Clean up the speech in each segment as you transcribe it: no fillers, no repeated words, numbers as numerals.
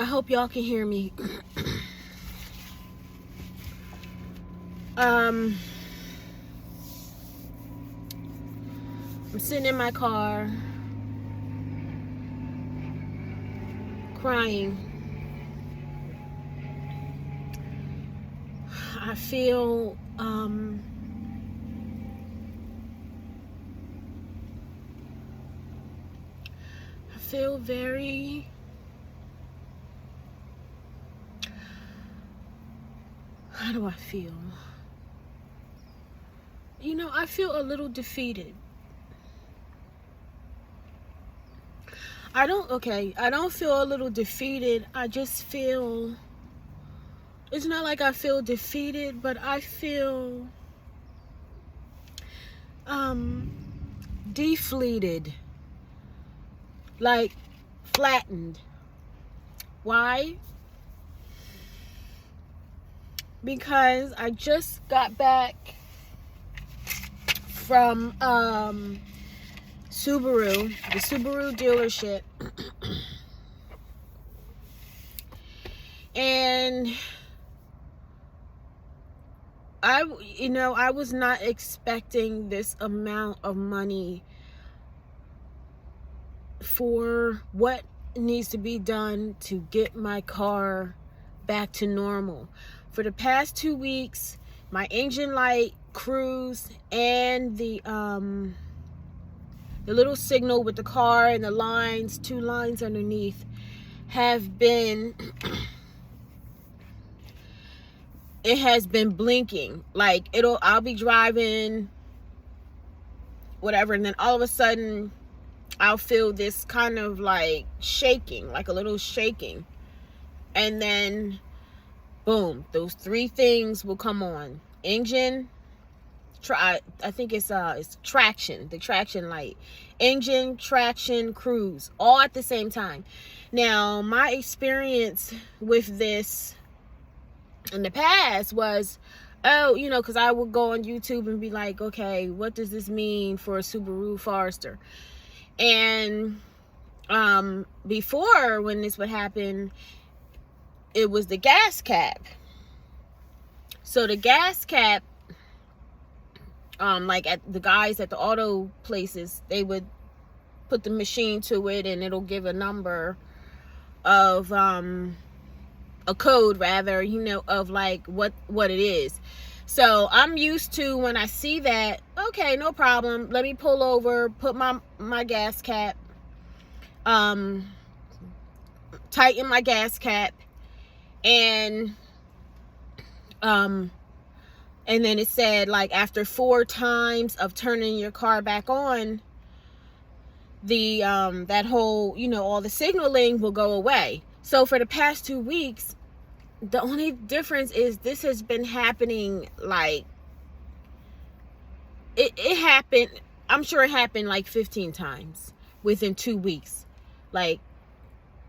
I hope y'all can hear me. I'm sitting in my car crying. I feel very, how do I feel? You know, I feel a little defeated. I don't feel a little defeated. I just feel, it's not like I feel defeated, but I feel deflated, like flattened. Why? Because I just got back from Subaru, the Subaru dealership, and I was not expecting this amount of money for what needs to be done to get my car back to normal. For the past 2 weeks, my engine light, cruise, and the little signal with the car and the lines, 2 lines underneath, have been it has been blinking. Like I'll be driving whatever, and then all of a sudden I'll feel this kind of like shaking, like a little shaking, and then boom, those 3 things will come on: engine, I think it's traction, the traction light, engine, traction, cruise, all at the same time. Now, my experience with this in the past was, because I would go on YouTube and be like, okay, what does this mean for a Subaru Forester? And before, when this would happen, it was the gas cap. So the gas cap, like at the guys at the auto places, they would put the machine to it and it'll give a number of a code rather, of like what it is. So I'm used to, when I see that, okay, no problem, let me pull over, put my gas cap, tighten my gas cap, and then it said, like, after 4 times of turning your car back on, the that whole, all the signaling will go away. So for the past 2 weeks, the only difference is this has been happening, like, it happened, I'm sure it happened like 15 times within 2 weeks. Like,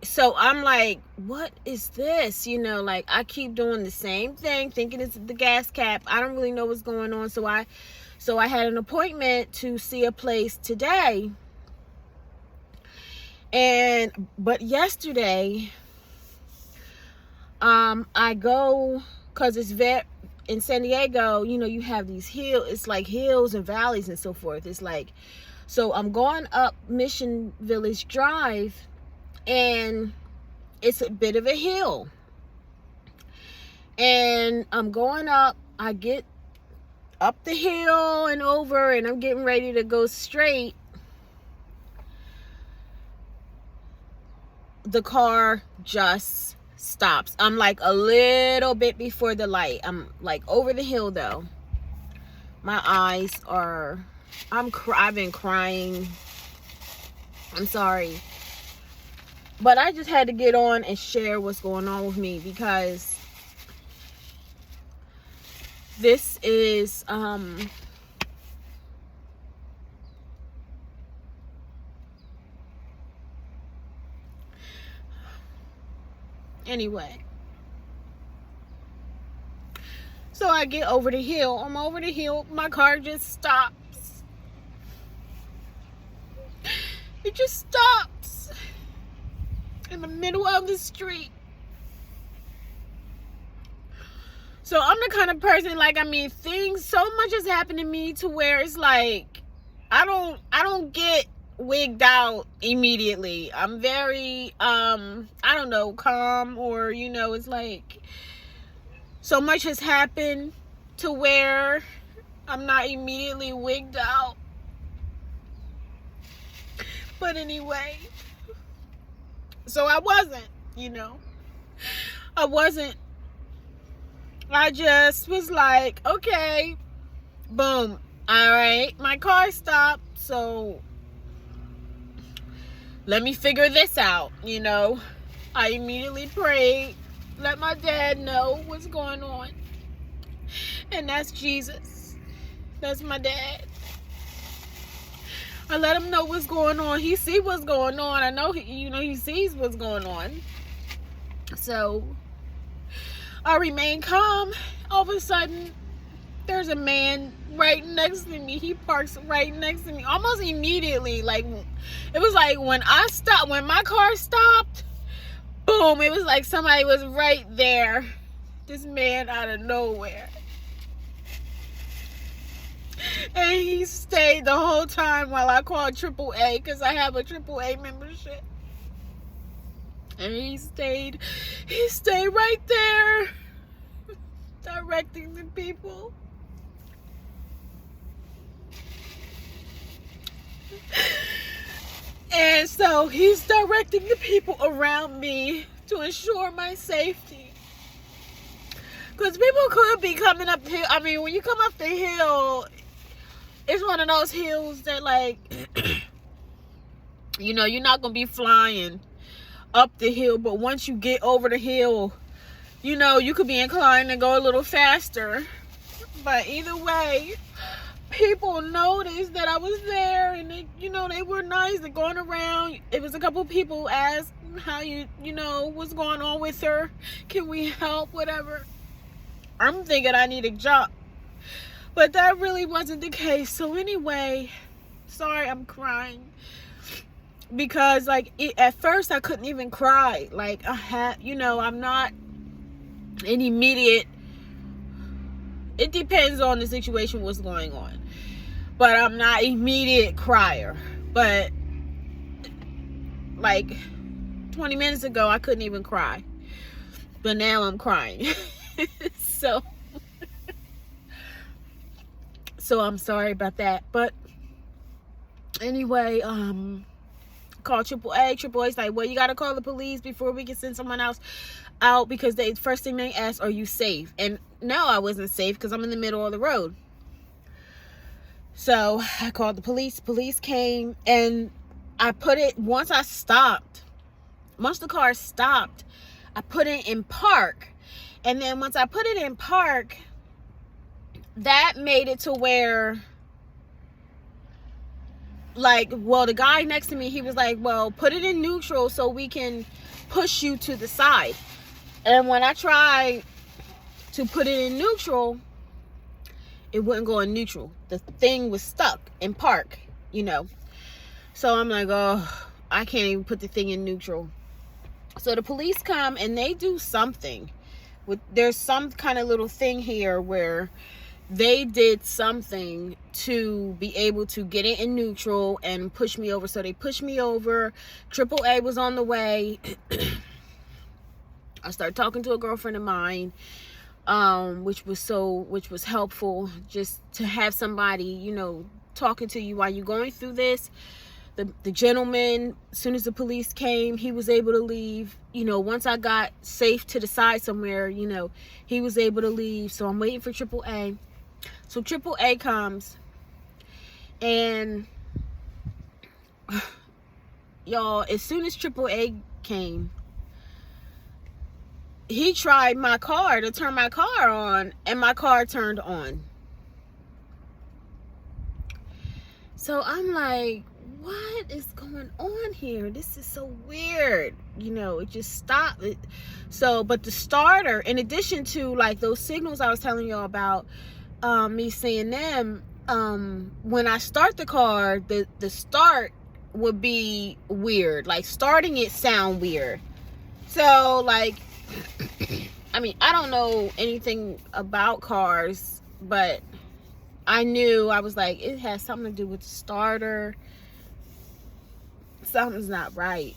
so I'm like, what is this? Like, I keep doing the same thing, thinking it's the gas cap. I don't really know what's going on. So I had an appointment to see a place today. But yesterday, I go, cause it's in San Diego, you have these hills, it's like hills and valleys and so forth. It's like, so I'm going up Mission Village Drive, and it's a bit of a hill, and I'm going up. I get up the hill and over, and I'm getting ready to go straight. The car just stops. I'm like a little bit before the light. I'm like over the hill though. My eyes are, I've been crying. I'm sorry. But I just had to get on and share what's going on with me, because this is anyway. So I get over the hill. I'm over the hill. My car just stops. It just stops in the middle of the street. So I'm the kind of person, like, I mean, things, so much has happened to me to where it's like, I don't get wigged out immediately. I'm very, I don't know, calm, or, you know, it's like, so much has happened to where I'm not immediately wigged out. But anyway, so I wasn't, you know, I just was like, okay, boom, all right, my car stopped, so let me figure this out, you know. I immediately prayed, let my dad know what's going on, and that's Jesus. That's my dad. I let him know what's going on. He see what's going on. I know he sees what's going on. So I remain calm. All of a sudden, there's a man right next to me. He parks right next to me almost immediately. Like, it was like when my car stopped, boom, it was like somebody was right there. This man out of nowhere. And he stayed the whole time while I called AAA, because I have a AAA membership. And he stayed right there, directing the people. And so he's directing the people around me to ensure my safety. Because people could be coming up here. I mean, when you come up the hill, it's one of those hills that, like, you know, you're not going to be flying up the hill. But once you get over the hill, you know, you could be inclined to go a little faster. But either way, people noticed that I was there, and they, you know, they were nice. They're going around. It was a couple people asked how you know, what's going on with her. Can we help? Whatever. I'm thinking I need a job. But that really wasn't the case. So anyway, sorry, I'm crying. Because, like, at first I couldn't even cry. Like, I had, you know, I'm not an immediate, it depends on the situation, what's going on. But I'm not immediate crier. But, like, 20 minutes ago, I couldn't even cry. But now I'm crying. So I'm sorry about that. But anyway, call AAA. AAA's like, well, you got to call the police before we can send someone else out, because they first thing they asked, are you safe? And no, I wasn't safe because I'm in the middle of the road. So I called the police. Police came, and I put it, once the car stopped, I put it in park. And then once I put it in park, that made it to where, like, well, the guy next to me, he was like, well, put it in neutral so we can push you to the side. And when I tried to put it in neutral, it wouldn't go in neutral. The thing was stuck in park, you know. So I'm like, oh, I can't even put the thing in neutral. So the police come, and they do something. There's some kind of little thing here where they did something to be able to get it in neutral and push me over. So they pushed me over. AAA was on the way. I started talking to a girlfriend of mine, which was helpful, just to have somebody, you know, talking to you while you're going through this. The gentleman, as soon as the police came, he was able to leave. You know, once I got safe to the side somewhere, you know, he was able to leave. So I'm waiting for AAA. So AAA comes, and y'all, as soon as AAA came, he tried my car to turn my car on, and my car turned on. So I'm like, what is going on here? This is so weird. You know, it just stopped. So, but the starter, in addition to, like, those signals I was telling y'all about, me seeing them, when I start the car, the start would be weird. Like, starting it sound weird. So, like, I mean, I don't know anything about cars, but I knew, I was like, it has something to do with the starter. Something's not right.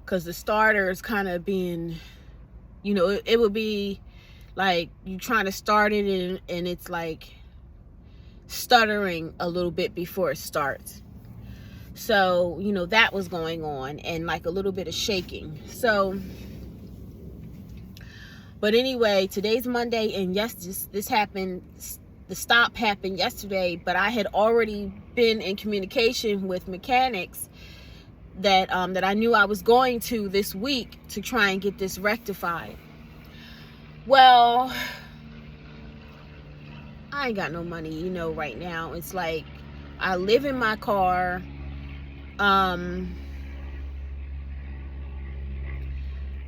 Because the starter is kind of being, you know, it would be like you trying to start it and it's like stuttering a little bit before it starts. So, you know, that was going on, and like a little bit of shaking. So, but anyway, today's Monday, and yes, this happened. The stop happened yesterday, but I had already been in communication with mechanics that that I knew I was going to this week to try and get this rectified. Well, I ain't got no money, you know, right now. It's like I live in my car.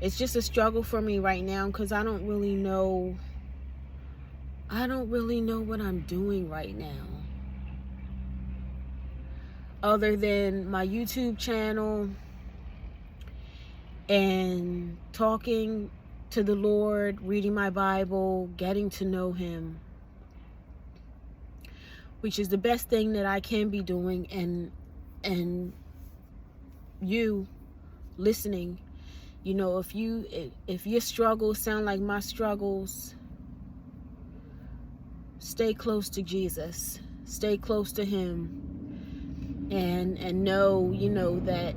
It's just a struggle for me right now because I don't really know what I'm doing right now. Other than my YouTube channel and talking to the Lord, reading my Bible, getting to know Him, which is the best thing that I can be doing, and you listening, you know, if your struggles sound like my struggles, stay close to Jesus, stay close to Him, and know, you know, that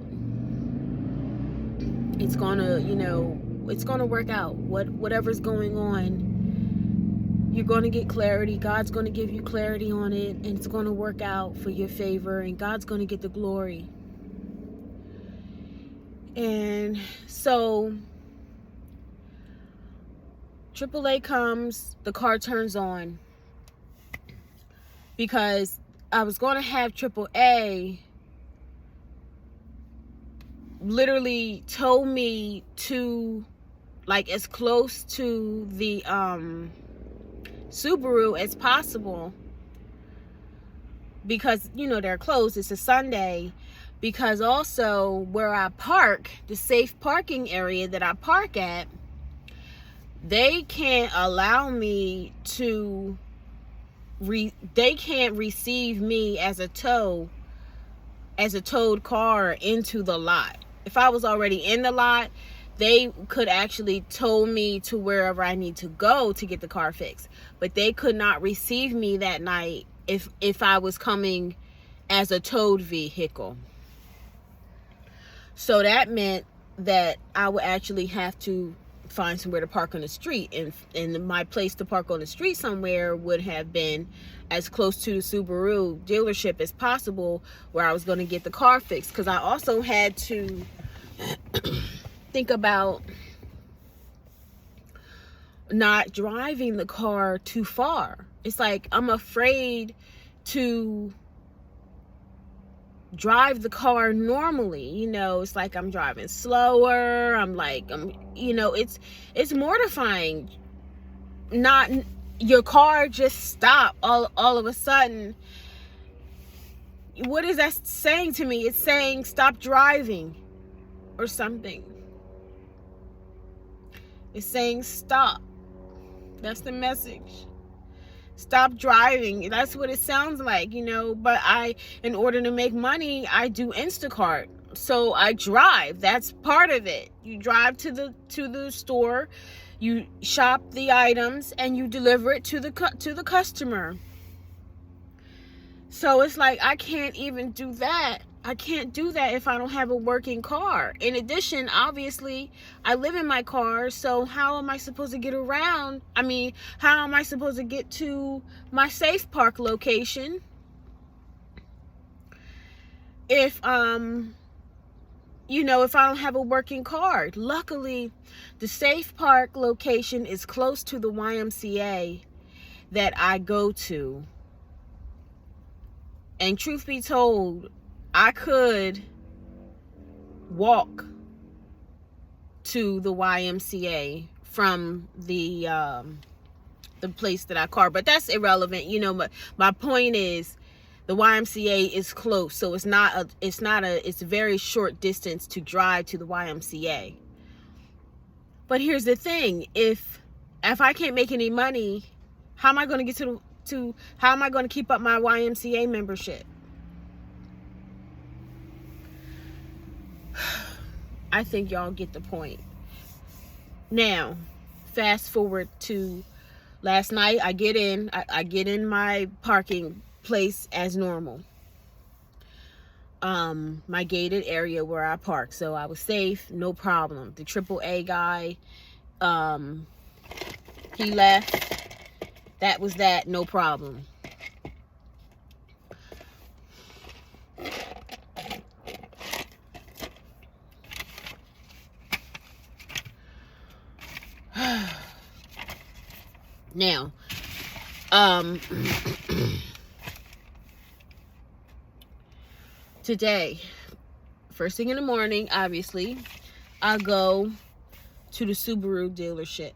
it's gonna work out. Whatever's going on, you're going to get clarity. God's going to give you clarity on it, and it's going to work out for your favor, and God's going to get the glory. And so AAA comes, the car turns on, because I was going to have AAA literally tow me to like as close to the Subaru as possible, because, you know, they're closed. It's a Sunday. Because also where I park, the safe parking area that I park at, they can't allow me to they can't receive me as a towed car into the lot. If I was already in the lot, they could actually tow me to wherever I need to go to get the car fixed. But they could not receive me that night if I was coming as a towed vehicle. So that meant that I would actually have to find somewhere to park on the street, and my place to park on the street somewhere would have been as close to the Subaru dealership as possible, where I was going to get the car fixed. Because I also had to think about not driving the car too far. It's like I'm afraid to drive the car normally, you know. It's like I'm driving slower. You know, it's mortifying. Not your car just stop all of a sudden. What is that saying to me? It's saying stop driving or something. It's saying stop. That's the message. Stop driving. That's what it sounds like, you know. But in order to make money, I do Instacart. So I drive. That's part of it. You drive to the store, you shop the items, and you deliver it to the customer. So it's like I can't even do that. I can't do that if I don't have a working car. In addition, obviously, I live in my car, so how am I supposed to get around? I mean, how am I supposed to get to my safe park location if you know, if I don't have a working car? Luckily, the safe park location is close to the YMCA that I go to. And truth be told, I could walk to the YMCA from the place that I car, but that's irrelevant, you know. But my point is, the YMCA is close, so it's a very short distance to drive to the YMCA. But here's the thing: if I can't make any money, how am I going to get to how am I going to keep up my YMCA membership? I think y'all get the point. Now, fast forward to last night. I get in my parking place as normal. My gated area where I park, so I was safe, no problem. The AAA guy, he left. That was that, no problem. Now, today, first thing in the morning, obviously, I go to the Subaru dealership.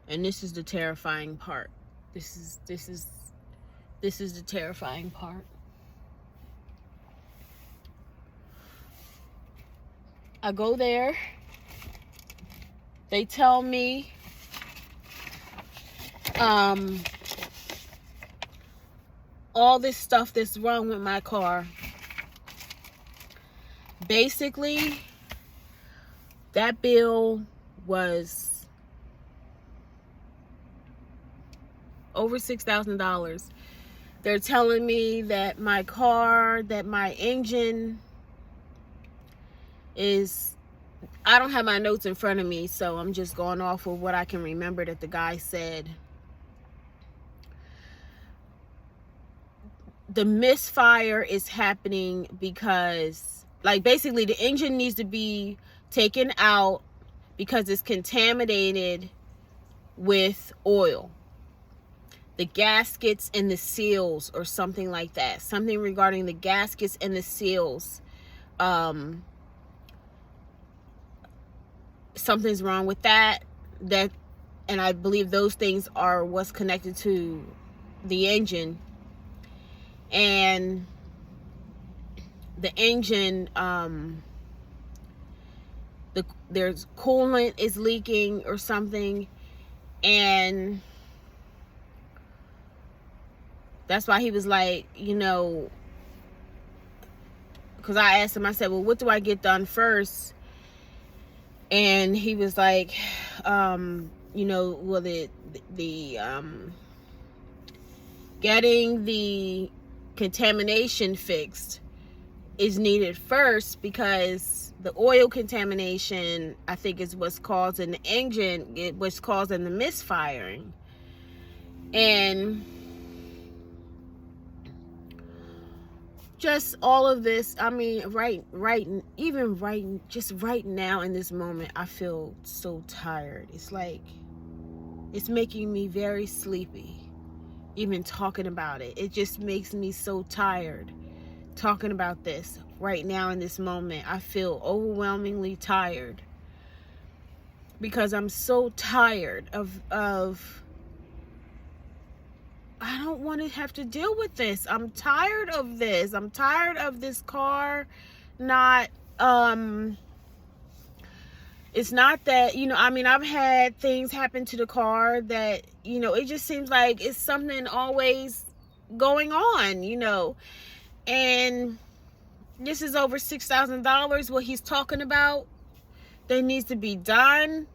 And this is the terrifying part. This is the terrifying part. I go there. They tell me all this stuff that's wrong with my car. Basically, that bill was over $6,000. They're telling me that my car, that my engine is, I don't have my notes in front of me, so I'm just going off of what I can remember that the guy said. The misfire is happening because, like, basically the engine needs to be taken out because it's contaminated with oil. The gaskets and the seals or something like that. Something regarding the gaskets and the seals. Something's wrong with that. And I believe those things are what's connected to the engine. And the engine, there's coolant is leaking or something, and that's why he was like, you know, because I asked him, I said, well, what do I get done first? And he was like, you know, well, the getting the contamination fixed is needed first, because the oil contamination, I think, is what's causing the engine, what's causing the misfiring. And just all of this, I mean, just right now in this moment, I feel so tired. It's like, it's making me very sleepy, even talking about it. It just makes me so tired talking about this right now in this moment. I feel overwhelmingly tired because I'm so tired of I don't want to have to deal with this. I'm tired of this. I'm tired of this car not, it's not that, you know, I mean, I've had things happen to the car that, you know, it just seems like it's something always going on, you know. And this is over $6,000 what he's talking about that needs to be done.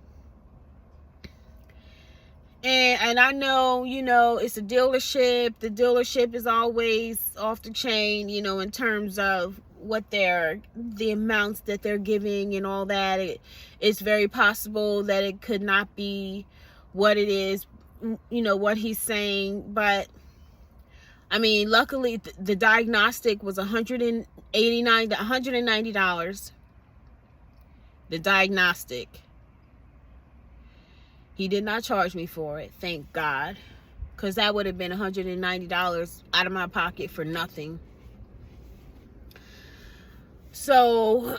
And I know, you know, it's a dealership. The dealership is always off the chain, you know, in terms of what the amounts that they're giving and all that. It's very possible that it could not be what it is, you know, what he's saying. But I mean, luckily the diagnostic was $190. The diagnostic. He did not charge me for it, thank God, because that would have been $190 out of my pocket for nothing. So,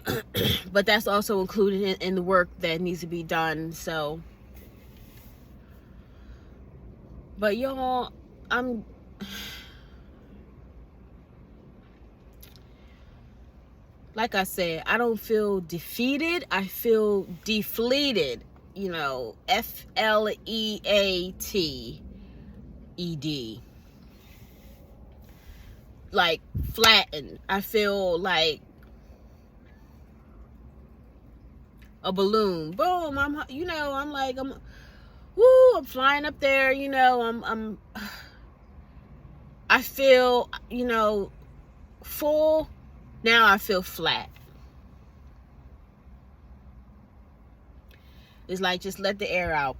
but that's also included in the work that needs to be done. So, but y'all, like I said, I don't feel defeated. I feel defleeted. You know, FLEATED. Like flattened. I feel like a balloon. Boom. I'm I'm flying up there, I feel, full. Now I feel flat. It's like, just let the air out.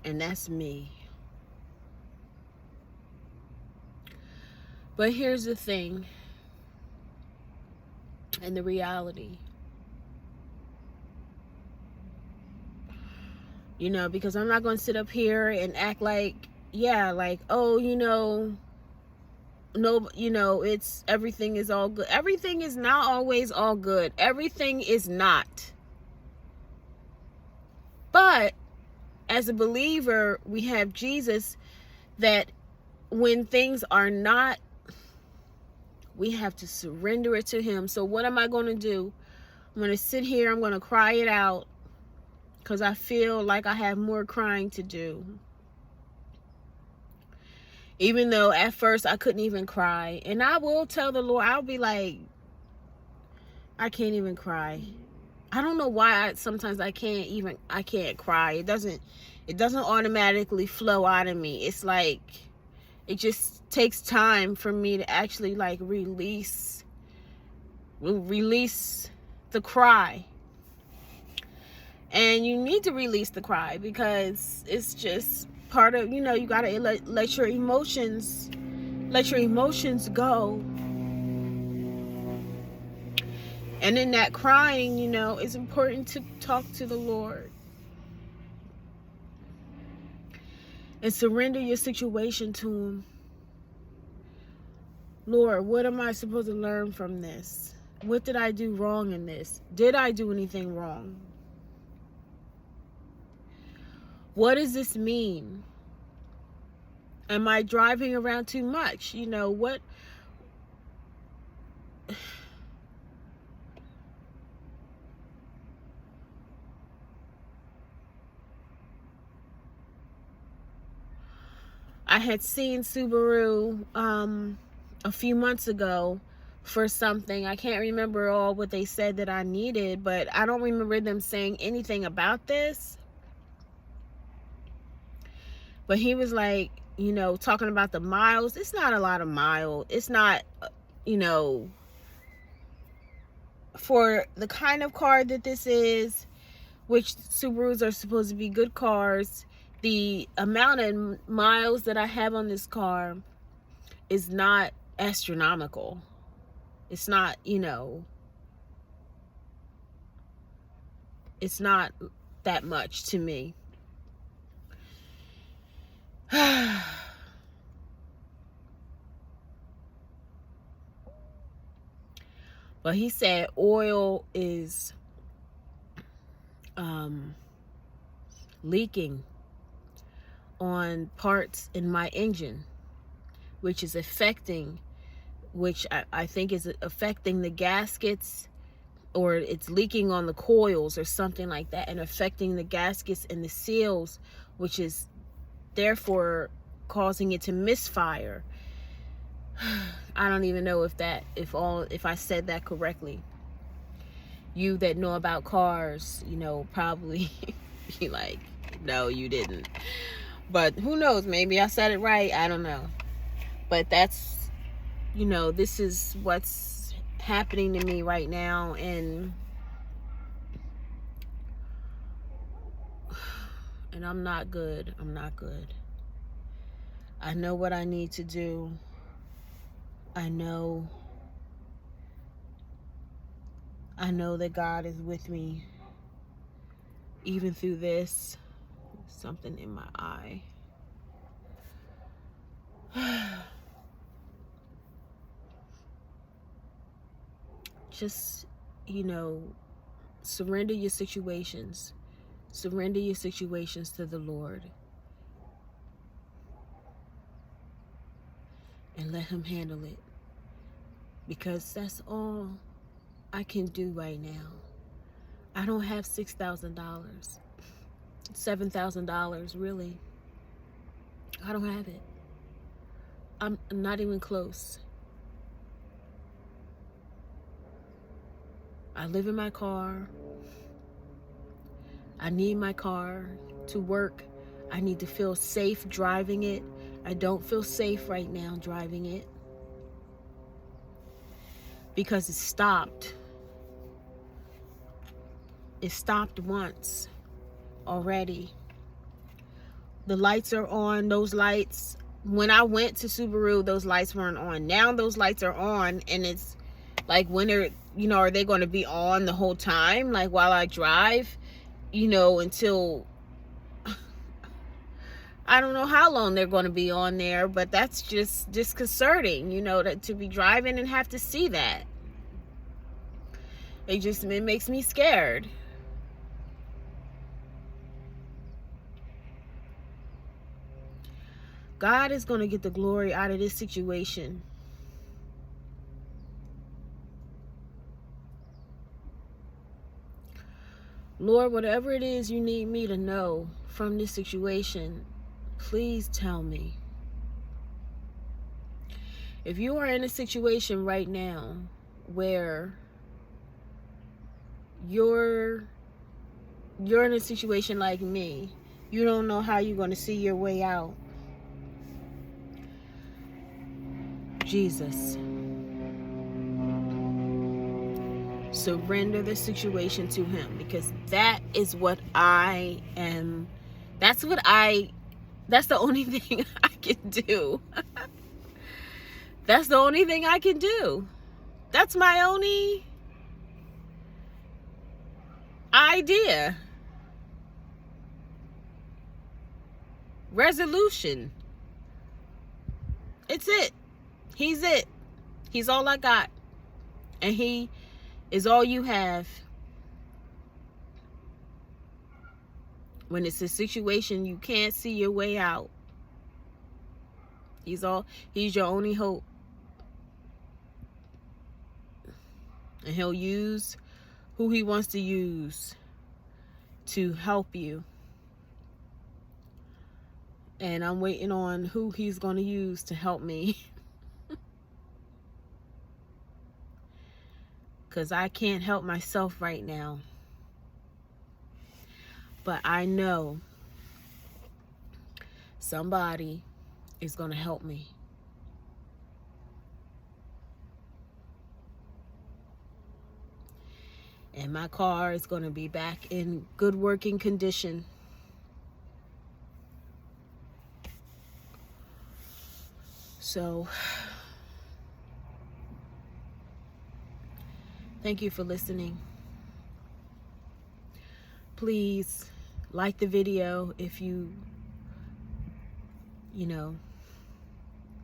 And that's me. But here's the thing. And the reality. Because I'm not going to sit up here and act like, it's everything is all good. Everything is not always all good. Everything is not. But as a believer, we have Jesus, that when things are not, we have to surrender it to him. So what am I going to do? I'm going to sit here. I'm going to cry it out, because I feel like I have more crying to do. Even though at first I couldn't even cry. And I will tell the Lord, I'll be like, I can't even cry. I don't know why sometimes I can't cry. It doesn't automatically flow out of me. It's like, it just takes time for me to actually like release the cry. And you need to release the cry, because it's just part of, you got to let your emotions go. And in that crying, it's important to talk to the Lord and surrender your situation to him. Lord, what am I supposed to learn from this? What did I do wrong in this? Did I do anything wrong? What does this mean? Am I driving around too much? What? I had seen Subaru a few months ago for something. I can't remember all what they said that I needed, but I don't remember them saying anything about this. But he was like, talking about the miles. It's not a lot of miles. It's not, for the kind of car that this is, which Subarus are supposed to be good cars, the amount of miles that I have on this car is not astronomical. It's not, it's not that much to me. But he said oil is leaking on parts in my engine, which is affecting, I think is affecting the gaskets, or it's leaking on the coils or something like that, and affecting the gaskets and the seals, which is therefore causing it to misfire. I don't even know if I said that correctly. You that know about cars, probably be like, no, you didn't. But who knows? Maybe I said it right. I don't know. But that's, this is what's happening to me right now. And I'm not good. I'm not good. I know what I need to do. I know that God is with me even through this. Something in my eye. Just, surrender your situations. Surrender your situations to the Lord. And let him handle it. because that's all I can do right now. I don't have $6,000, $7,000, really. I don't have it. I'm not even close. I live in my car. I need my car to work. I need to feel safe driving it. I don't feel safe right now driving it because it stopped. It stopped once already. The lights are on. Those lights, when I went to Subaru, those lights weren't on. Now those lights are on, and it's like, when they're, are they going to be on the whole time, like while I drive, until I don't know how long they're going to be on there, but that's just disconcerting, to be driving and have to see that. It makes me scared. God is going to get the glory out of this situation. Lord, whatever it is you need me to know from this situation, please tell me. If you are in a situation right now where you're in a situation like me, you don't know how you're going to see your way out. Jesus, surrender the situation to him, because that is what I am. That's the only thing I can do. That's the only thing I can do. That's my only idea. Resolution. It's it. He's it. He's all I got. And he is all you have. When it's a situation you can't see your way out, he's your only hope. And he'll use who he wants to use to help you. And I'm waiting on who he's going to use to help me. Because I can't help myself right now. But I know somebody is going to help me. And my car is going to be back in good working condition. So, thank you for listening. Please like the video if you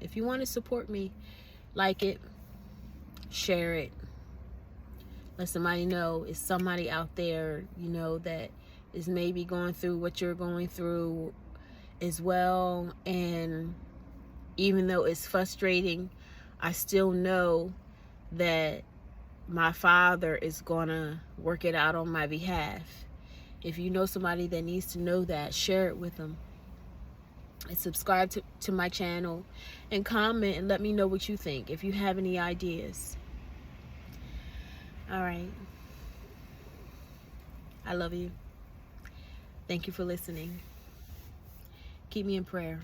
if you want to support me. Like it, share it. Let somebody know it's somebody out there, that is maybe going through what you're going through as well. And even though it's frustrating, I still know that my Father is going to work it out on my behalf. If you know somebody that needs to know that, share it with them. And subscribe to my channel and comment and let me know what you think if you have any ideas. All right. I love you. Thank you for listening. Keep me in prayer.